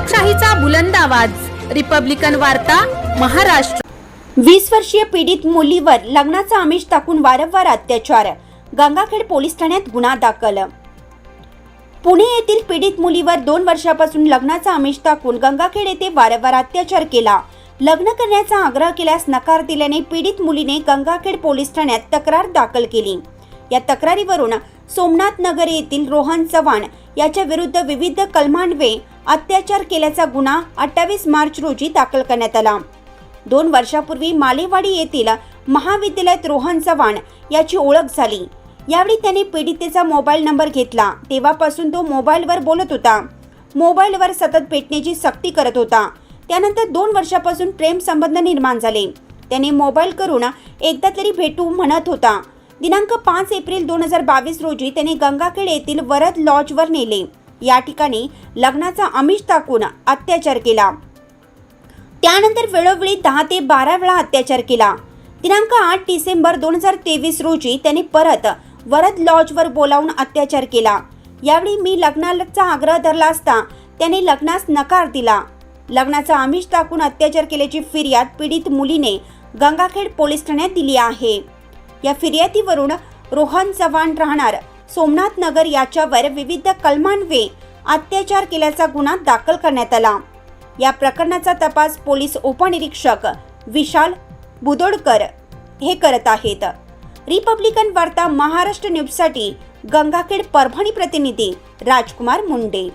लोकशाहीचा बुलंद आवाज, रिपब्लिकन वार्ता, महाराष्ट्र। 20 वर्षीय पीडित मुलीवर लग्नाचा आमिष टाकून वारंवार अत्याचार, गंगाखेड पोलीस ठाण्यात गुन्हा दाखल। पुणे येथील पीडित मुलीवर 2 वर्षापासून लग्नाचा आमिष टाकून गंगाखेड येथे वारंवार अत्याचार केला। लग्न करण्याचा आग्रह केल्यास नकार दिल्याने पीडित मुलीने गंगाखेड पोलीस ठाण्यात तक्रार दाखल केली। या तक्रारीवरून सोमनाथ नगर येथील रोहन चव्हाण याच्या विरुद्ध विविध कलमान्वये अत्याचार केल्याचा गुन्हा 28 मार्च रोजी दाखल करण्यात आला। 2 वर्षापूर्वी मालेवाडी येथील महाविद्यालयात रोहन चव्हाण याची ओळख झाली। यावेळी त्याने पीडितेचा मोबाईल नंबर घेतला। तेव्हापासून तो मोबाईलवर बोलत होता, मोबाईलवर सतत भेटण्याची सक्ती करत होता। त्यानंतर 2 वर्षापासून प्रेम संबंध निर्माण झाले। त्याने मोबाईल करून एकदा तरी भेटू म्हणत होता। दिनांक 5 एप्रिल 2022 रोजी त्याने गंगाखेड येथील वरद लॉजवर नेले। या ठिकाणी लग्नाचा आमिष टाकून अत्याचार केला। त्यानंतर वेळोवेळी 10 ते 12 वेळा अत्याचार केला। दिनांक 8 डिसेंबर 2023 रोजी त्याने परत वरद लॉजवर बोलावून अत्याचार केला। यावेळी मी लग्नाचा आग्रह धरला असता त्याने लग्नास नकार दिला। लग्नाचा आमिष टाकून अत्याचार केल्याची फिर्याद पीडित मुलीने गंगाखेड पोलीस ठाण्यात दिली आहे। या फिर्यादीवरून रोहन चव्हाण राहणार सोमनाथ नगर याच्यावर विविध कलमान्वये अत्याचार केल्याचा गुन्हा दाखल करण्यात आला। या प्रकरणाचा तपास पोलीस उपनिरीक्षक विशाल बुदोडकर हे करत आहेत। रिपब्लिकन वार्ता महाराष्ट्र न्यूजसाठी गंगाखेड परभणी प्रतिनिधी राजकुमार मुंडे।